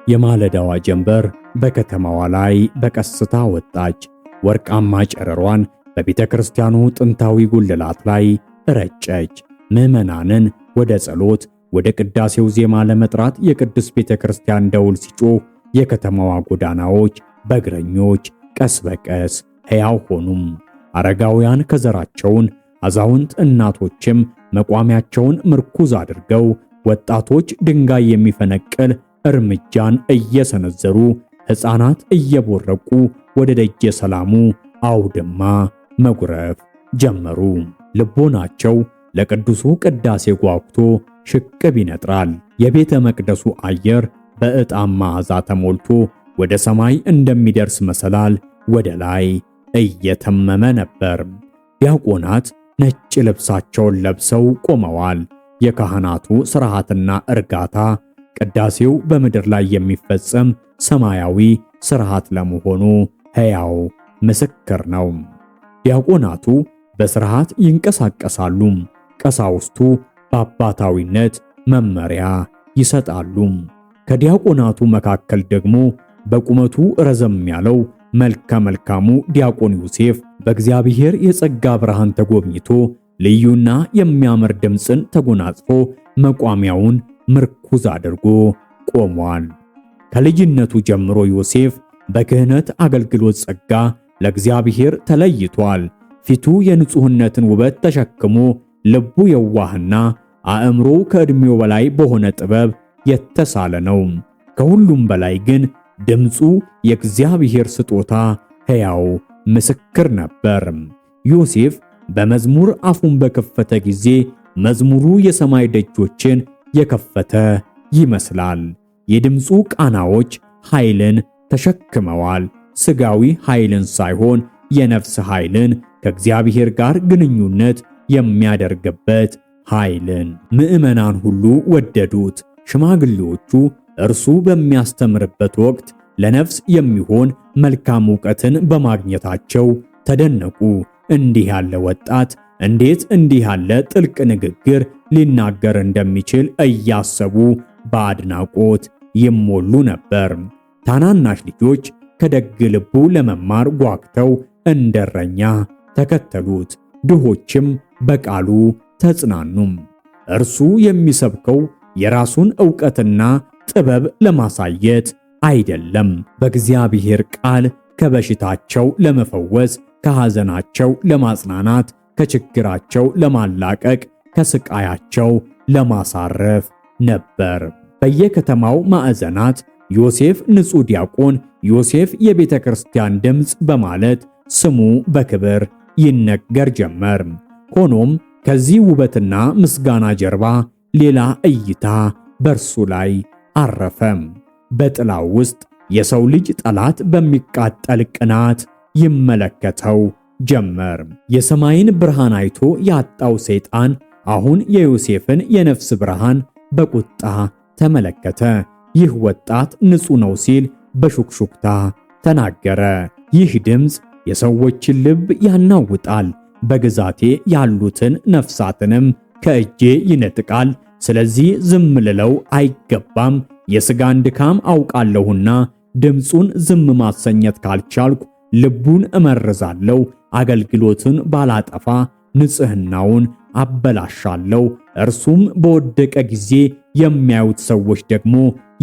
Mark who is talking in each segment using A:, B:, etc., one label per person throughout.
A: የማለዳዋ ጀንበር በከተማዋ ላይ በቀስታ ወጣች። ወርቃማ ጨረሯን በቤተ ክርስቲያኑ ጥንታዊ ጉልላት ላይ ረጨች። ምዕመናንን ወደ ጸሎት፣ ወደ ቅዳሴው ዜማ ለመጥራት የቅዱስ ቤተ ክርስቲያን ደውል ሲጮህ የከተማዋ ጎዳናዎች በእግረኞች ቀስ በቀስ ሕያው ሆኑም። አረጋውያን ከዘራቸውን፣ አዛውንት እናቶችም መቋሚያቸውን ምርኩዝ አድርገው፣ ወጣቶች ድንጋይ የሚፈነቅል እርምጃን እየሰነዘሩ፣ ሕፃናት እየቦረቁ ወደ ደጀ ሰላሙ አውድማ መጉረፍ ጀመሩ። ልቦናቸው ለቅዱሱ ቅዳሴ ጓጉቶ ሽቅብ ይነጥራል። የቤተ መቅደሱ አየር በዕጣን መዓዛ ተሞልቶ ወደ ሰማይ እንደሚደርስ መሰላል ወደ ላይ እየተመመ ነበር። ዲያቆናት ነጭ ልብሳቸውን ለብሰው ቆመዋል። የካህናቱ ሥርዓትና እርጋታ ቅዳሴው በምድር ላይ የሚፈጸም ሰማያዊ ሥርዓት ለመሆኑ ሕያው ምስክር ነው። ዲያቆናቱ በሥርዓት ይንቀሳቀሳሉ። ቀሳውስቱ በአባታዊነት መመሪያ ይሰጣሉ። ከዲያቆናቱ መካከል ደግሞ በቁመቱ ረዘም ያለው መልከ መልካሙ ዲያቆን ዮሴፍ በእግዚአብሔር የጸጋ ብርሃን ተጎብኝቶ ልዩና የሚያምር ድምፅን ተጎናጽፎ መቋሚያውን ምርኩዝ አድርጎ ቆሟል። ከልጅነቱ ጀምሮ ዮሴፍ በክህነት አገልግሎት ጸጋ ለእግዚአብሔር ተለይቷል። ፊቱ የንጹሕነትን ውበት ተሸክሞ ልቡ የዋህና አእምሮ ከዕድሜው በላይ በሆነ ጥበብ የተሳለ ነው። ከሁሉም በላይ ግን ድምፁ የእግዚአብሔር ስጦታ ሕያው ምስክር ነበር። ዮሴፍ በመዝሙር አፉን በከፈተ ጊዜ መዝሙሩ የሰማይ ደጆችን የከፈተ ይመስላል። የድምፁ ቃናዎች ኃይልን ተሸክመዋል። ሥጋዊ ኃይልን ሳይሆን የነፍስ ኃይልን፣ ከእግዚአብሔር ጋር ግንኙነት የሚያደርግበት ኃይልን። ምዕመናን ሁሉ ወደዱት። ሽማግሌዎቹ እርሱ በሚያስተምርበት ወቅት ለነፍስ የሚሆን መልካም ዕውቀትን በማግኘታቸው ተደነቁ። እንዲህ ያለ ወጣት እንዴት እንዲህ ያለ ጥልቅ ንግግር ሊናገር እንደሚችል እያሰቡ በአድናቆት ይሞሉ ነበር። ታናናሽ ልጆች ከደግ ልቡ ለመማር ጓግተው እንደረኛ ተከተሉት። ድሆችም በቃሉ ተጽናኑም። እርሱ የሚሰብከው የራሱን ዕውቀትና ጥበብ ለማሳየት አይደለም። በእግዚአብሔር ቃል ከበሽታቸው ለመፈወስ፣ ከሐዘናቸው ለማጽናናት፣ ከችግራቸው ለማላቀቅ፣ ከስቃያቸው ለማሳረፍ ነበር። በየከተማው ማዕዘናት ዮሴፍ ንጹሕ ዲያቆን፣ ዮሴፍ የቤተ ክርስቲያን ድምፅ በማለት ስሙ በክብር ይነገር ጀመር። ሆኖም ከዚህ ውበትና ምስጋና ጀርባ ሌላ እይታ በእርሱ ላይ አረፈ። በጥላው ውስጥ የሰው ልጅ ጠላት በሚቃጠል ቅናት ይመለከተው ጀመር። የሰማይን ብርሃን አይቶ ያጣው ሰይጣን አሁን የዮሴፍን የነፍስ ብርሃን በቁጣ ተመለከተ። ይህ ወጣት ንጹሕ ነው ሲል በሹክሹክታ ተናገረ። ይህ ድምፅ የሰዎችን ልብ ያናውጣል፣ በግዛቴ ያሉትን ነፍሳትንም ከእጄ ይነጥቃል። ስለዚህ ዝም ልለው አይገባም። የሥጋን ድካም አውቃለሁና ድምፁን ዝም ማሰኘት ካልቻልኩ ልቡን እመርዛለሁ። አገልግሎትን ባላጠፋ ንጽሕናውን አበላሻለሁ። እርሱም በወደቀ ጊዜ የሚያዩት ሰዎች ደግሞ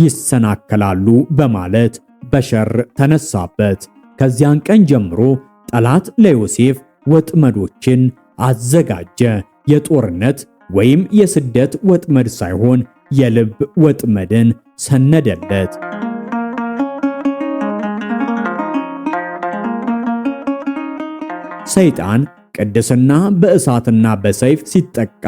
A: ይሰናከላሉ በማለት በሸር ተነሳበት። ከዚያን ቀን ጀምሮ ጠላት ለዮሴፍ ወጥመዶችን አዘጋጀ። የጦርነት ወይም የስደት ወጥመድ ሳይሆን የልብ ወጥመድን ሰነደለት። ሰይጣን ቅድስና በእሳትና በሰይፍ ሲጠቃ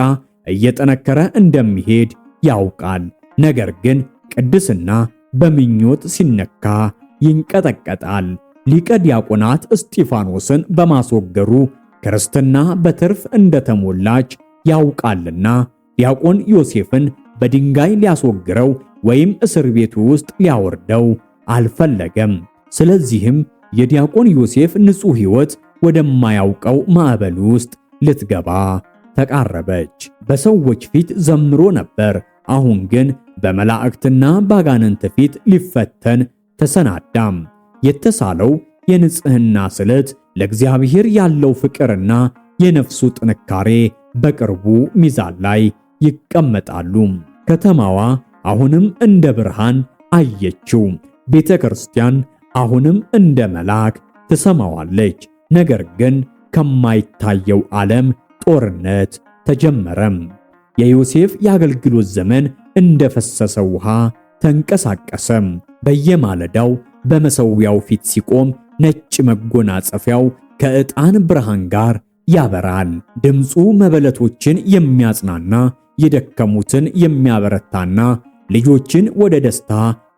A: እየጠነከረ እንደሚሄድ ያውቃል። ነገር ግን ቅድስና በምኞት ሲነካ ይንቀጠቀጣል። ሊቀ ዲያቆናት እስጢፋኖስን በማስወገሩ ክርስትና በትርፍ እንደተሞላች ያውቃልና ዲያቆን ዮሴፍን በድንጋይ ሊያስወግረው ወይም እስር ቤቱ ውስጥ ሊያወርደው አልፈለገም። ስለዚህም የዲያቆን ዮሴፍ ንጹሕ ሕይወት ወደማያውቀው ማዕበል ውስጥ ልትገባ ተቃረበች። በሰዎች ፊት ዘምሮ ነበር። አሁን ግን በመላእክትና ባጋንንት ፊት ሊፈተን ተሰናዳም። የተሳለው የንጽህና ስለት ለእግዚአብሔር ያለው ፍቅርና የነፍሱ ጥንካሬ በቅርቡ ሚዛን ላይ ይቀመጣሉ። ከተማዋ አሁንም እንደ ብርሃን አየችው። ቤተ ክርስቲያን አሁንም እንደ መልአክ ትሰማዋለች። ነገር ግን ከማይታየው ዓለም ጦርነት ተጀመረም። የዮሴፍ የአገልግሎት ዘመን እንደ ፈሰሰ ውሃ ተንቀሳቀሰም። በየማለዳው በመሠዊያው ፊት ሲቆም ነጭ መጎናጸፊያው ከዕጣን ብርሃን ጋር ያበራል። ድምፁ መበለቶችን የሚያጽናና፣ የደከሙትን የሚያበረታና ልጆችን ወደ ደስታ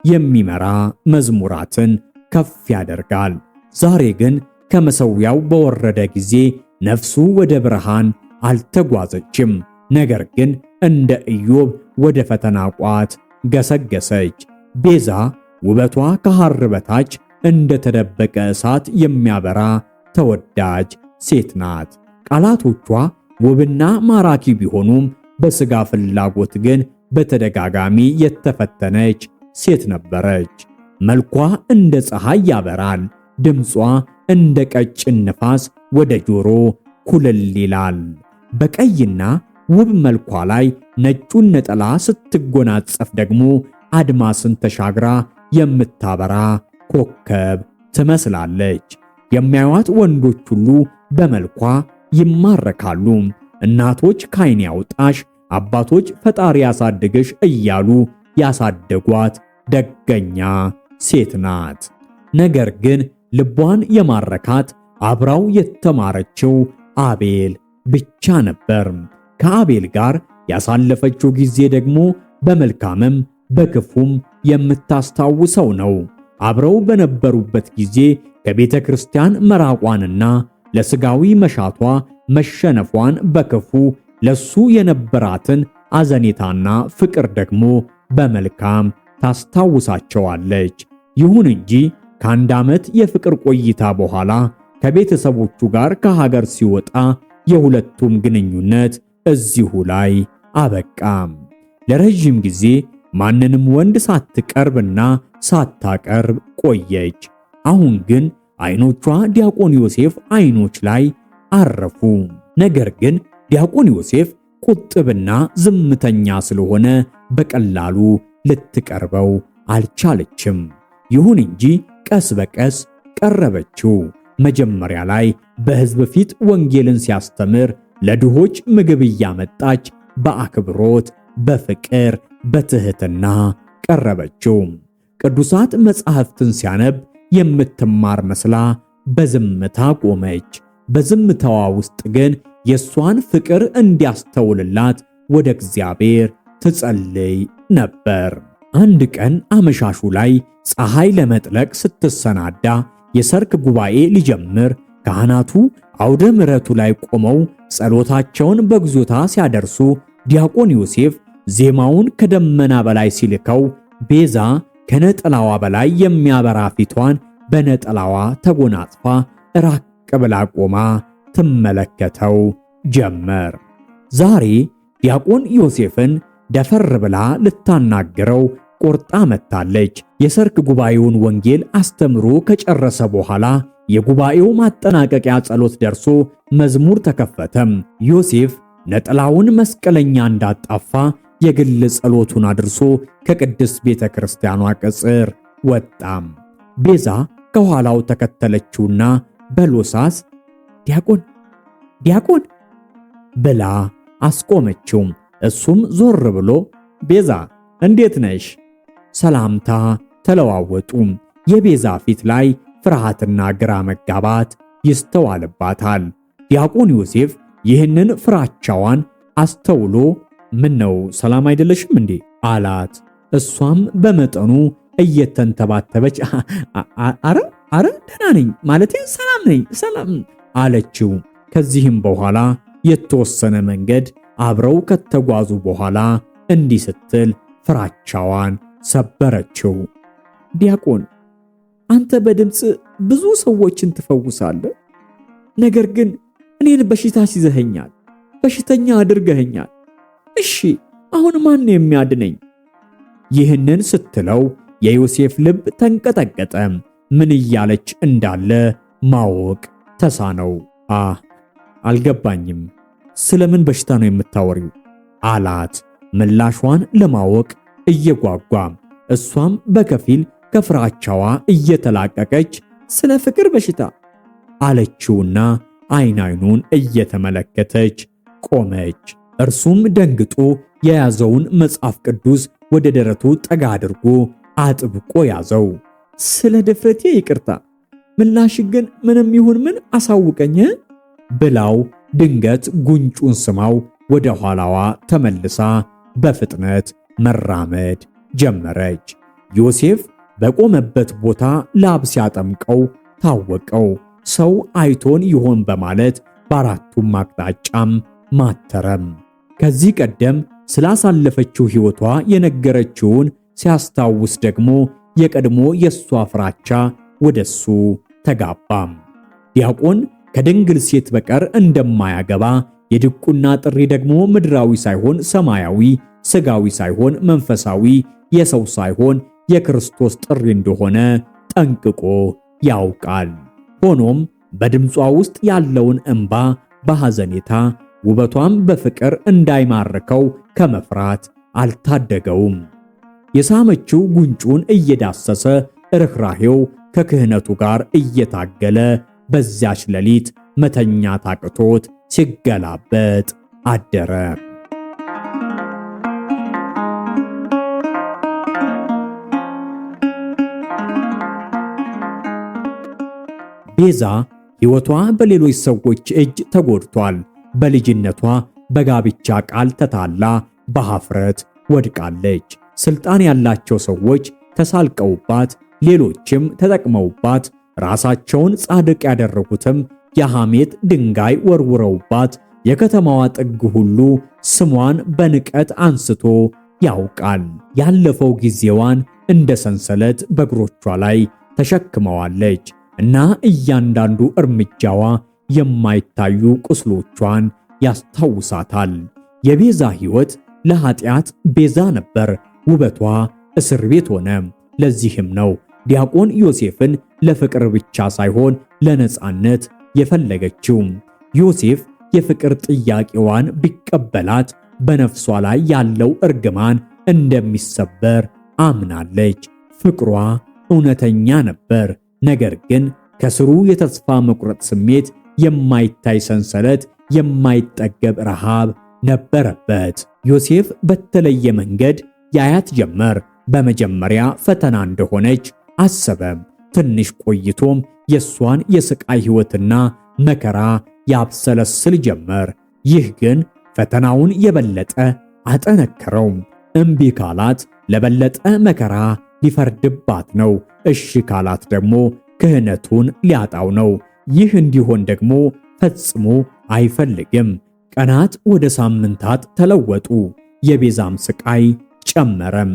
A: የሚመራ መዝሙራትን ከፍ ያደርጋል። ዛሬ ግን ከመሠዊያው በወረደ ጊዜ ነፍሱ ወደ ብርሃን አልተጓዘችም። ነገር ግን እንደ ኢዮብ ወደ ፈተና ቋት ገሰገሰች። ቤዛ ውበቷ ከሐር በታች እንደ ተደበቀ እሳት የሚያበራ ተወዳጅ ሴት ናት። ቃላቶቿ ውብና ማራኪ ቢሆኑም በሥጋ ፍላጎት ግን በተደጋጋሚ የተፈተነች ሴት ነበረች። መልኳ እንደ ፀሐይ ያበራል፣ ድምጿ እንደ ቀጭን ንፋስ ወደ ጆሮ ኩልል ይላል። በቀይና ውብ መልኳ ላይ ነጩን ነጠላ ስትጎናጸፍ ደግሞ አድማስን ተሻግራ የምታበራ ኮከብ ትመስላለች። የሚያዩት ወንዶች ሁሉ በመልኳ ይማረካሉ። እናቶች ከዓይን ያውጣሽ፣ አባቶች ፈጣሪ ያሳድግሽ እያሉ ያሳደጓት ደገኛ ሴት ናት። ነገር ግን ልቧን የማረካት አብራው የተማረችው አቤል ብቻ ነበር። ከአቤል ጋር ያሳለፈችው ጊዜ ደግሞ በመልካምም በክፉም የምታስታውሰው ነው። አብረው በነበሩበት ጊዜ ከቤተ ክርስቲያን መራቋንና ለሥጋዊ መሻቷ መሸነፏን በክፉ ለሱ የነበራትን አዘኔታና ፍቅር ደግሞ በመልካም ታስታውሳቸዋለች። ይሁን እንጂ ከአንድ ዓመት የፍቅር ቆይታ በኋላ ከቤተሰቦቹ ጋር ከሀገር ሲወጣ የሁለቱም ግንኙነት እዚሁ ላይ አበቃም። ለረጅም ጊዜ ማንንም ወንድ ሳትቀርብና ሳታቀርብ ቆየች። አሁን ግን ዓይኖቿ ዲያቆን ዮሴፍ ዓይኖች ላይ አረፉ። ነገር ግን ዲያቆን ዮሴፍ ቁጥብና ዝምተኛ ስለሆነ በቀላሉ ልትቀርበው አልቻለችም። ይሁን እንጂ ቀስ በቀስ ቀረበችው። መጀመሪያ ላይ በሕዝብ ፊት ወንጌልን ሲያስተምር ለድሆች ምግብ እያመጣች በአክብሮት፣ በፍቅር፣ በትህትና ቀረበችው። ቅዱሳት መጻሕፍትን ሲያነብ የምትማር መስላ በዝምታ ቆመች። በዝምታዋ ውስጥ ግን የሷን ፍቅር እንዲያስተውልላት ወደ እግዚአብሔር ትጸልይ ነበር። አንድ ቀን አመሻሹ ላይ ፀሐይ ለመጥለቅ ስትሰናዳ የሰርክ ጉባኤ ሊጀምር ካህናቱ አውደ ምሕረቱ ላይ ቆመው ጸሎታቸውን በግዞታ ሲያደርሱ ዲያቆን ዮሴፍ ዜማውን ከደመና በላይ ሲልከው ቤዛ ከነጠላዋ በላይ የሚያበራ ፊቷን በነጠላዋ ተጎናጽፋ ራቅ ብላ ቆማ ትመለከተው ጀመር። ዛሬ ዲያቆን ዮሴፍን ደፈር ብላ ልታናግረው ቆርጣ መጥታለች። የሰርክ ጉባኤውን ወንጌል አስተምሮ ከጨረሰ በኋላ የጉባኤው ማጠናቀቂያ ጸሎት ደርሶ መዝሙር ተከፈተም። ዮሴፍ ነጠላውን መስቀለኛ እንዳጣፋ የግል ጸሎቱን አድርሶ ከቅድስት ቤተ ክርስቲያኗ ቅጽር ወጣም። ቤዛ ከኋላው ተከተለችውና በሎሳስ ዲያቆን ዲያቆን ብላ አስቆመችው። እሱም ዞር ብሎ ቤዛ እንዴት ነሽ? ሰላምታ ተለዋወጡ። የቤዛ ፊት ላይ ፍርሃትና ግራ መጋባት ይስተዋልባታል። ዲያቆን ዮሴፍ ይህንን ፍራቻዋን አስተውሎ ምን ነው ሰላም አይደለሽም እንዴ አላት። እሷም በመጠኑ እየተንተባተበች አረ ደህና ነኝ ማለቴ ሰላም ነኝ ሰላም አለችው። ከዚህም በኋላ የተወሰነ መንገድ አብረው ከተጓዙ በኋላ እንዲህ ስትል ፍራቻዋን ሰበረችው። ዲያቆን አንተ በድምፅ ብዙ ሰዎችን ትፈውሳለህ፣ ነገር ግን እኔን በሽታ ሲዘኸኛል፣ በሽተኛ አድርገኸኛል። እሺ አሁን ማን የሚያድነኝ? ይህንን ስትለው የዮሴፍ ልብ ተንቀጠቀጠ። ምን እያለች እንዳለ ማወቅ ተሳነው። አልገባኝም። ስለምን በሽታ ነው የምታወሪው? አላት ምላሿን ለማወቅ እየጓጓ። እሷም በከፊል ከፍራቻዋ እየተላቀቀች ስለ ፍቅር በሽታ አለችውና አይኑን እየተመለከተች ቆመች። እርሱም ደንግጦ የያዘውን መጽሐፍ ቅዱስ ወደ ደረቱ ጠጋ አድርጎ አጥብቆ ያዘው። ስለ ድፍረቴ ይቅርታ፣ ምላሽ ግን ምንም ይሁን ምን አሳውቀኝ ብላው ድንገት ጉንጩን ስማው ወደ ኋላዋ ተመልሳ በፍጥነት መራመድ ጀመረች። ዮሴፍ በቆመበት ቦታ ላብ ሲያጠምቀው ታወቀው። ሰው አይቶን ይሆን በማለት በአራቱም አቅጣጫም ማተረም። ከዚህ ቀደም ስላሳለፈችው ሕይወቷ የነገረችውን ሲያስታውስ ደግሞ የቀድሞ የሷ ፍራቻ ወደሱ ተጋባም። ዲያቆን ከድንግል ሴት በቀር እንደማያገባ፣ የድቁና ጥሪ ደግሞ ምድራዊ ሳይሆን ሰማያዊ፣ ሥጋዊ ሳይሆን መንፈሳዊ፣ የሰው ሳይሆን የክርስቶስ ጥሪ እንደሆነ ጠንቅቆ ያውቃል። ሆኖም በድምጿ ውስጥ ያለውን እንባ በሐዘኔታ ውበቷም በፍቅር እንዳይማርከው ከመፍራት አልታደገውም። የሳመችው ጉንጩን እየዳሰሰ ርኅራኄው ከክህነቱ ጋር እየታገለ በዚያች ሌሊት መተኛት አቅቶት ሲገላበጥ አደረ። ቤዛ ሕይወቷ በሌሎች ሰዎች እጅ ተጎድቷል። በልጅነቷ በጋብቻ ቃል ተታላ በኀፍረት ወድቃለች። ስልጣን ያላቸው ሰዎች ተሳልቀውባት፣ ሌሎችም ተጠቅመውባት፣ ራሳቸውን ጻድቅ ያደረጉትም የሐሜት ድንጋይ ወርውረውባት፣ የከተማዋ ጥግ ሁሉ ስሟን በንቀት አንስቶ ያውቃል። ያለፈው ጊዜዋን እንደ ሰንሰለት በእግሮቿ ላይ ተሸክመዋለች እና እያንዳንዱ እርምጃዋ የማይታዩ ቁስሎቿን ያስታውሳታል። የቤዛ ሕይወት ለኃጢአት ቤዛ ነበር። ውበቷ እስር ቤት ሆነ። ለዚህም ነው ዲያቆን ዮሴፍን ለፍቅር ብቻ ሳይሆን ለነጻነት የፈለገችው። ዮሴፍ የፍቅር ጥያቄዋን ቢቀበላት በነፍሷ ላይ ያለው እርግማን እንደሚሰበር አምናለች። ፍቅሯ እውነተኛ ነበር። ነገር ግን ከስሩ የተስፋ መቁረጥ ስሜት፣ የማይታይ ሰንሰለት፣ የማይጠገብ ረሃብ ነበረበት። ዮሴፍ በተለየ መንገድ ያያት ጀመር። በመጀመሪያ ፈተና እንደሆነች አሰበ። ትንሽ ቆይቶም የሷን የስቃይ ሕይወትና መከራ ያብሰለስል ጀመር። ይህ ግን ፈተናውን የበለጠ አጠነከረው። እምቢ ካላት ለበለጠ መከራ ሊፈርድባት ነው። እሺ ካላት ደግሞ ክህነቱን ሊያጣው ነው። ይህ እንዲሆን ደግሞ ፈጽሞ አይፈልግም። ቀናት ወደ ሳምንታት ተለወጡ። የቤዛም ስቃይ ጨመረም።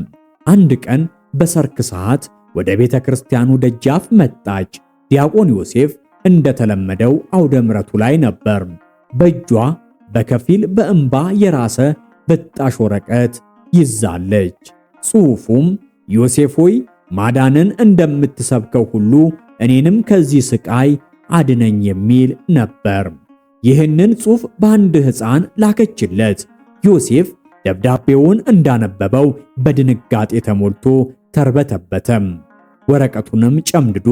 A: አንድ ቀን በሰርክ ሰዓት ወደ ቤተ ክርስቲያኑ ደጃፍ መጣች። ዲያቆን ዮሴፍ እንደተለመደው አውደ ምሕረቱ ላይ ነበር። በእጇ በከፊል በእንባ የራሰ ብጣሽ ወረቀት ይዛለች። ጽሑፉም ዮሴፍ ሆይ ማዳንን እንደምትሰብከው ሁሉ እኔንም ከዚህ ስቃይ አድነኝ የሚል ነበር። ይህንን ጽሑፍ በአንድ ሕፃን ላከችለት። ዮሴፍ ደብዳቤውን እንዳነበበው በድንጋጤ ተሞልቶ ተርበተበተም። ወረቀቱንም ጨምድዶ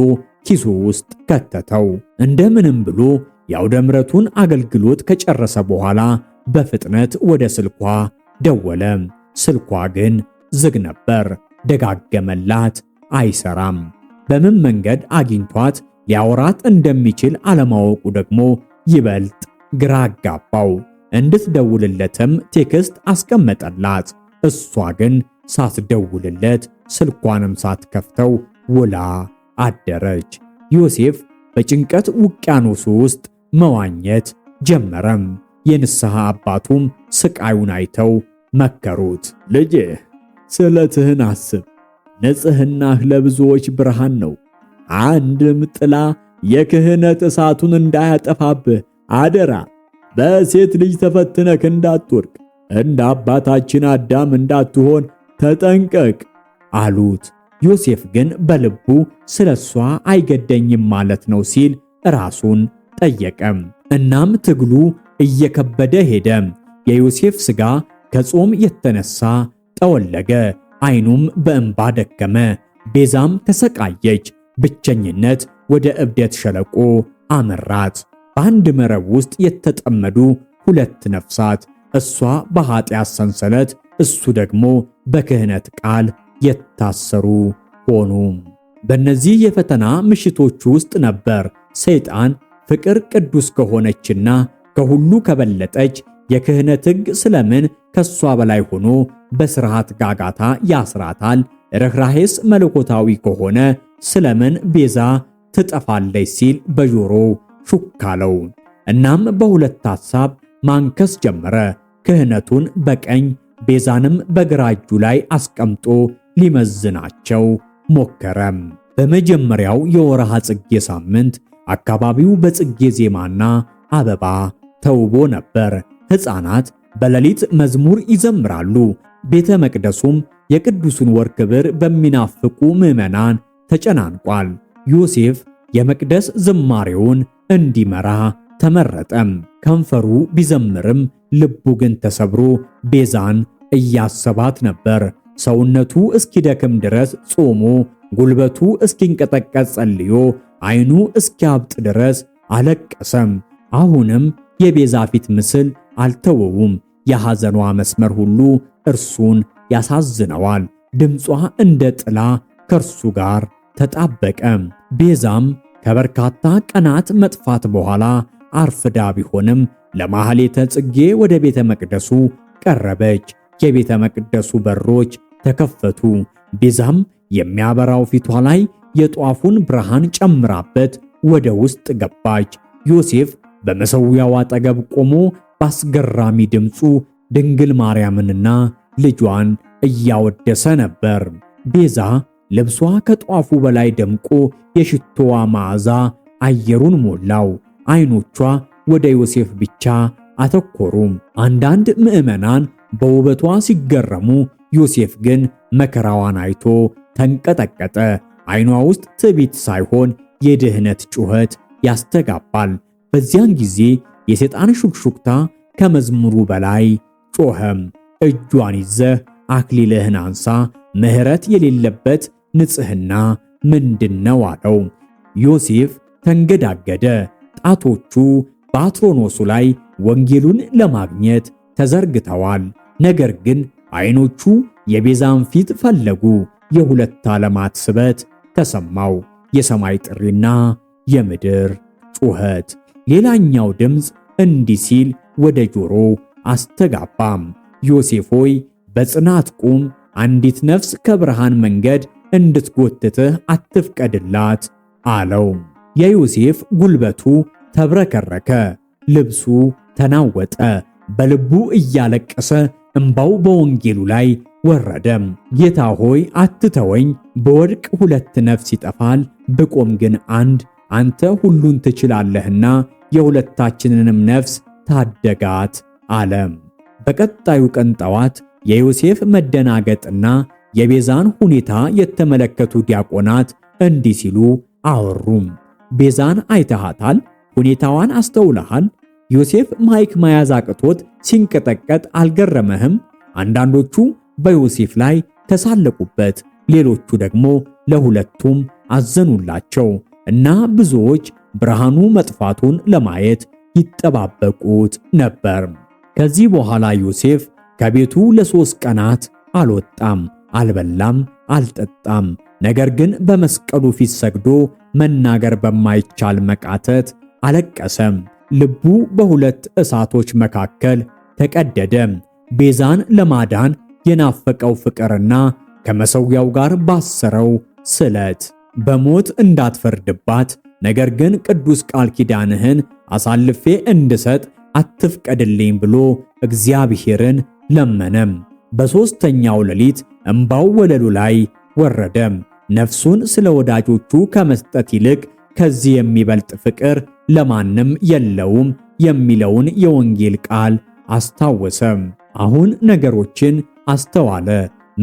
A: ኪሱ ውስጥ ከተተው። እንደምንም ብሎ የአውደ ምሕረቱን አገልግሎት ከጨረሰ በኋላ በፍጥነት ወደ ስልኳ ደወለ። ስልኳ ግን ዝግ ነበር። ደጋገመላት፣ አይሰራም። በምን መንገድ አግኝቷት ሊያወራት እንደሚችል አለማወቁ ደግሞ ይበልጥ ግራ አጋባው። እንድትደውልለትም ቴክስት አስቀመጠላት። እሷ ግን ሳትደውልለት ስልኳንም ሳትከፍተው ውላ አደረች። ዮሴፍ በጭንቀት ውቅያኖሱ ውስጥ መዋኘት ጀመረም። የንስሐ አባቱም ስቃዩን አይተው መከሩት። ልጄ ስለትህን አስብ፣ ንጽሕናህ ለብዙዎች ብርሃን ነው። አንድም ጥላ የክህነት እሳቱን እንዳያጠፋብህ አደራ። በሴት ልጅ ተፈትነክ እንዳትወድቅ፣ እንደ አባታችን አዳም እንዳትሆን ተጠንቀቅ አሉት። ዮሴፍ ግን በልቡ ስለሷ አይገደኝም ማለት ነው ሲል ራሱን ጠየቀም። እናም ትግሉ እየከበደ ሄደ። የዮሴፍ ሥጋ ከጾም የተነሳ ጠወለገ፣ ዓይኑም በእንባ ደከመ። ቤዛም ተሰቃየች። ብቸኝነት ወደ እብደት ሸለቆ አመራት። በአንድ መረብ ውስጥ የተጠመዱ ሁለት ነፍሳት፣ እሷ በኃጢአት ሰንሰለት፣ እሱ ደግሞ በክህነት ቃል የታሰሩ ሆኑ። በእነዚህ የፈተና ምሽቶች ውስጥ ነበር ሰይጣን ፍቅር ቅዱስ ከሆነችና ከሁሉ ከበለጠች የክህነት ሕግ ስለምን ከሷ በላይ ሆኖ በስርዓት ጋጋታ ያስራታል? ርኅራኄስ መለኮታዊ ከሆነ ስለምን ቤዛ ትጠፋለች ሲል በጆሮ ሹክ አለው። እናም በሁለት ሐሳብ ማንከስ ጀመረ። ክህነቱን በቀኝ ቤዛንም በግራ እጁ ላይ አስቀምጦ ሊመዝናቸው ሞከረም። በመጀመሪያው የወርሃ ጽጌ ሳምንት አካባቢው በጽጌ ዜማና አበባ ተውቦ ነበር። ሕፃናት በሌሊት መዝሙር ይዘምራሉ። ቤተ መቅደሱም የቅዱሱን ወር ክብር በሚናፍቁ ምዕመናን ተጨናንቋል። ዮሴፍ የመቅደስ ዝማሬውን እንዲመራ ተመረጠም። ከንፈሩ ቢዘምርም ልቡ ግን ተሰብሮ ቤዛን እያሰባት ነበር። ሰውነቱ እስኪደክም ድረስ ጾሞ፣ ጉልበቱ እስኪንቀጠቀጥ ጸልዮ፣ ዓይኑ እስኪያብጥ ድረስ አለቀሰም። አሁንም የቤዛ ፊት ምስል አልተወውም። የሐዘኗ መስመር ሁሉ እርሱን ያሳዝነዋል። ድምጿ እንደ ጥላ ከእርሱ ጋር ተጣበቀ። ቤዛም ከበርካታ ቀናት መጥፋት በኋላ አርፍዳ ቢሆንም ለማህሌተ ጽጌ ወደ ቤተ መቅደሱ ቀረበች። የቤተ መቅደሱ በሮች ተከፈቱ። ቤዛም የሚያበራው ፊቷ ላይ የጧፉን ብርሃን ጨምራበት ወደ ውስጥ ገባች። ዮሴፍ በመሠዊያው አጠገብ ቆሞ በአስገራሚ ድምፁ ድንግል ማርያምንና ልጇን እያወደሰ ነበር። ቤዛ ልብሷ ከጧፉ በላይ ደምቆ የሽቶዋ መዓዛ አየሩን ሞላው። ዓይኖቿ ወደ ዮሴፍ ብቻ አተኮሩ። አንዳንድ ምዕመናን በውበቷ ሲገረሙ፣ ዮሴፍ ግን መከራዋን አይቶ ተንቀጠቀጠ። ዓይኗ ውስጥ ትዕቢት ሳይሆን የድህነት ጩኸት ያስተጋባል። በዚያን ጊዜ የሰይጣን ሹክሹክታ ከመዝሙሩ በላይ ጮኸም። እጇን ይዘህ አክሊልህን አንሳ፣ ምሕረት የሌለበት ንጽሕና ምንድነው አለው። ዮሴፍ ተንገዳገደ። ጣቶቹ በአትሮኖሱ ላይ ወንጌሉን ለማግኘት ተዘርግተዋል። ነገር ግን ዓይኖቹ የቤዛን ፊት ፈለጉ። የሁለት ዓለማት ስበት ተሰማው፣ የሰማይ ጥሪና የምድር ጩኸት። ሌላኛው ድምፅ እንዲህ ሲል ወደ ጆሮ አስተጋባም፣ ዮሴፍ ሆይ በጽናት ቁም፣ አንዲት ነፍስ ከብርሃን መንገድ እንድትጎትትህ አትፍቀድላት አለው። የዮሴፍ ጉልበቱ ተብረከረከ፣ ልብሱ ተናወጠ። በልቡ እያለቀሰ እንባው በወንጌሉ ላይ ወረደ። ጌታ ሆይ አትተወኝ፣ በወድቅ ሁለት ነፍስ ይጠፋል፣ ብቆም ግን አንድ። አንተ ሁሉን ትችላለህና የሁለታችንንም ነፍስ ታደጋት አለ። በቀጣዩ ቀን ጠዋት የዮሴፍ መደናገጥና የቤዛን ሁኔታ የተመለከቱ ዲያቆናት እንዲህ ሲሉ አወሩም። ቤዛን አይተሃታል? ሁኔታዋን አስተውለሃል? ዮሴፍ ማይክ መያዝ አቅቶት ሲንቀጠቀጥ አልገረመህም? አንዳንዶቹ በዮሴፍ ላይ ተሳለቁበት፣ ሌሎቹ ደግሞ ለሁለቱም አዘኑላቸው እና ብዙዎች ብርሃኑ መጥፋቱን ለማየት ይጠባበቁት ነበር። ከዚህ በኋላ ዮሴፍ ከቤቱ ለ3 ቀናት አልወጣም፣ አልበላም፣ አልጠጣም። ነገር ግን በመስቀሉ ፊት ሰግዶ መናገር በማይቻል መቃተት አለቀሰም። ልቡ በሁለት እሳቶች መካከል ተቀደደ። ቤዛን ለማዳን የናፈቀው ፍቅርና ከመሠዊያው ጋር ባሰረው ስለት በሞት እንዳትፈርድባት፣ ነገር ግን ቅዱስ ቃል ኪዳንህን አሳልፌ እንድሰጥ አትፍቀድልኝ ብሎ እግዚአብሔርን ለመነም። በሦስተኛው ሌሊት እምባው ወለሉ ላይ ወረደ። ነፍሱን ስለ ወዳጆቹ ከመስጠት ይልቅ ከዚህ የሚበልጥ ፍቅር ለማንም የለውም የሚለውን የወንጌል ቃል አስታወሰ። አሁን ነገሮችን አስተዋለ።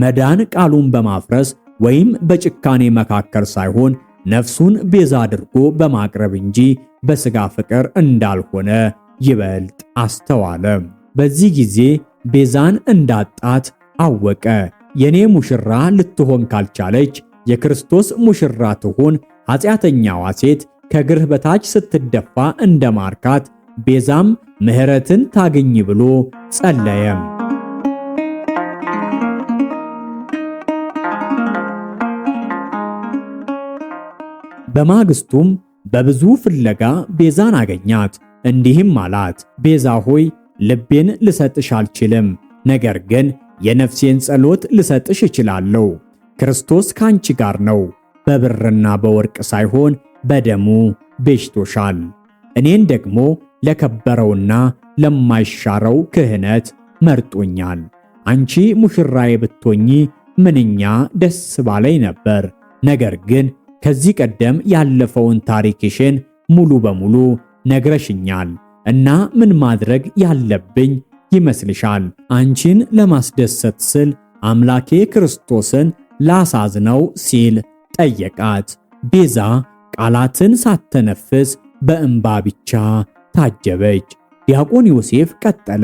A: መዳን ቃሉን በማፍረስ ወይም በጭካኔ መካከል ሳይሆን ነፍሱን ቤዛ አድርጎ በማቅረብ እንጂ በሥጋ ፍቅር እንዳልሆነ ይበልጥ አስተዋለ። በዚህ ጊዜ ቤዛን እንዳጣት አወቀ። የኔ ሙሽራ ልትሆን ካልቻለች የክርስቶስ ሙሽራ ትሁን፣ ኃጢአተኛዋ ሴት ከእግርህ በታች ስትደፋ እንደማርካት ቤዛም ምሕረትን ታገኝ ብሎ ጸለየ። በማግስቱም በብዙ ፍለጋ ቤዛን አገኛት። እንዲህም አላት፣ ቤዛ ሆይ ልቤን ልሰጥሽ አልችልም፣ ነገር ግን የነፍሴን ጸሎት ልሰጥሽ እችላለሁ። ክርስቶስ ካንቺ ጋር ነው፣ በብርና በወርቅ ሳይሆን በደሙ ቤዥቶሻል። እኔን ደግሞ ለከበረውና ለማይሻረው ክህነት መርጦኛል። አንቺ ሙሽራዬ ብትሆኚ ምንኛ ደስ ባለኝ ነበር። ነገር ግን ከዚህ ቀደም ያለፈውን ታሪክሽን ሙሉ በሙሉ ነግረሽኛል እና ምን ማድረግ ያለብኝ ይመስልሻል? አንቺን ለማስደሰት ስል አምላኬ ክርስቶስን ላሳዝነው ሲል ጠየቃት። ቤዛ ቃላትን ሳትተነፍስ በእንባ ብቻ ታጀበች። ዲያቆን ዮሴፍ ቀጠለ፣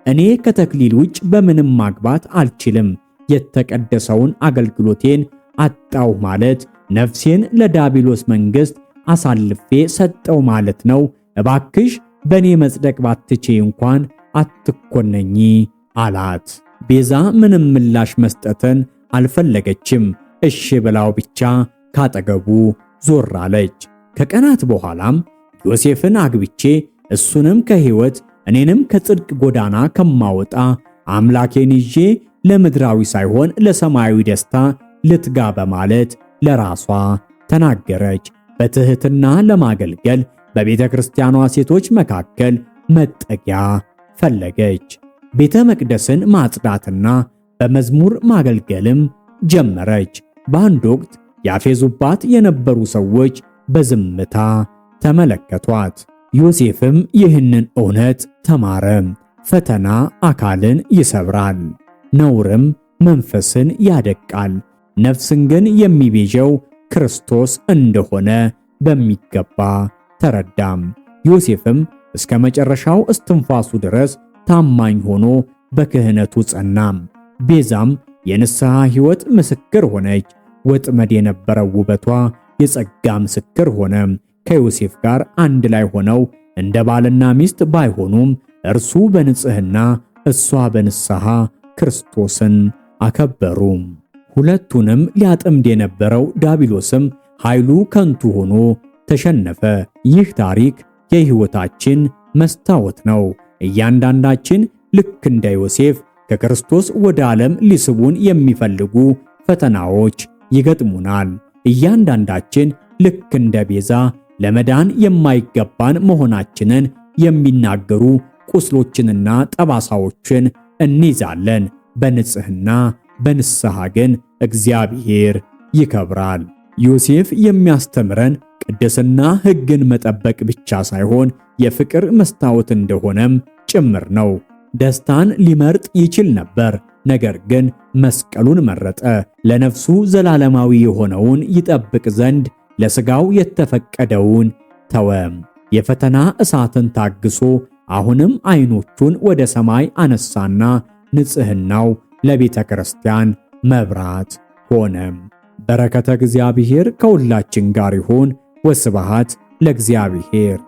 A: እኔ ከተክሊል ውጭ በምንም ማግባት አልችልም። የተቀደሰውን አገልግሎቴን አጣው ማለት ነፍሴን ለዳቢሎስ መንግሥት አሳልፌ ሰጠው ማለት ነው። እባክሽ በእኔ መጽደቅ ባትቼ እንኳን አትኮነኚ አላት። ቤዛ ምንም ምላሽ መስጠትን አልፈለገችም። እሺ ብላው ብቻ ካጠገቡ ዞር አለች። ከቀናት በኋላም ዮሴፍን አግብቼ እሱንም ከሕይወት እኔንም ከጽድቅ ጎዳና ከማወጣ አምላኬን ይዤ ለምድራዊ ሳይሆን ለሰማያዊ ደስታ ልትጋ በማለት ለራሷ ተናገረች። በትህትና ለማገልገል በቤተ ክርስቲያኗ ሴቶች መካከል መጠጊያ ፈለገች። ቤተ መቅደስን ማጽዳትና በመዝሙር ማገልገልም ጀመረች። በአንድ ወቅት ያፌዙባት የነበሩ ሰዎች በዝምታ ተመለከቷት። ዮሴፍም ይህንን እውነት ተማረ። ፈተና አካልን ይሰብራል፣ ነውርም መንፈስን ያደቃል። ነፍስን ግን የሚቤዠው ክርስቶስ እንደሆነ በሚገባ ተረዳም። ዮሴፍም እስከ መጨረሻው እስትንፋሱ ድረስ ታማኝ ሆኖ በክህነቱ ጸናም። ቤዛም የንስሐ ሕይወት ምስክር ሆነች። ወጥመድ የነበረው ውበቷ የጸጋ ምስክር ሆነ። ከዮሴፍ ጋር አንድ ላይ ሆነው እንደ ባልና ሚስት ባይሆኑም እርሱ በንጽሕና እሷ በንስሐ ክርስቶስን አከበሩ። ሁለቱንም ሊያጠምድ የነበረው ዳቢሎስም ኃይሉ ከንቱ ሆኖ ተሸነፈ። ይህ ታሪክ የሕይወታችን መስታወት ነው። እያንዳንዳችን ልክ እንደ ዮሴፍ ከክርስቶስ ወደ ዓለም ሊስቡን የሚፈልጉ ፈተናዎች ይገጥሙናል። እያንዳንዳችን ልክ እንደ ቤዛ ለመዳን የማይገባን መሆናችንን የሚናገሩ ቁስሎችንና ጠባሳዎችን እንይዛለን። በንጽሕና በንስሐ ግን እግዚአብሔር ይከብራል። ዮሴፍ የሚያስተምረን ቅድስና ሕግን መጠበቅ ብቻ ሳይሆን የፍቅር መስታወት እንደሆነም ጭምር ነው። ደስታን ሊመርጥ ይችል ነበር፣ ነገር ግን መስቀሉን መረጠ። ለነፍሱ ዘላለማዊ የሆነውን ይጠብቅ ዘንድ ለሥጋው የተፈቀደውን ተወ። የፈተና እሳትን ታግሶ አሁንም ዓይኖቹን ወደ ሰማይ አነሳና ንጽሕናው ለቤተ ክርስቲያን መብራት ሆነ። በረከተ እግዚአብሔር ከሁላችን ጋር ይሁን። ወስብሐት ለእግዚአብሔር።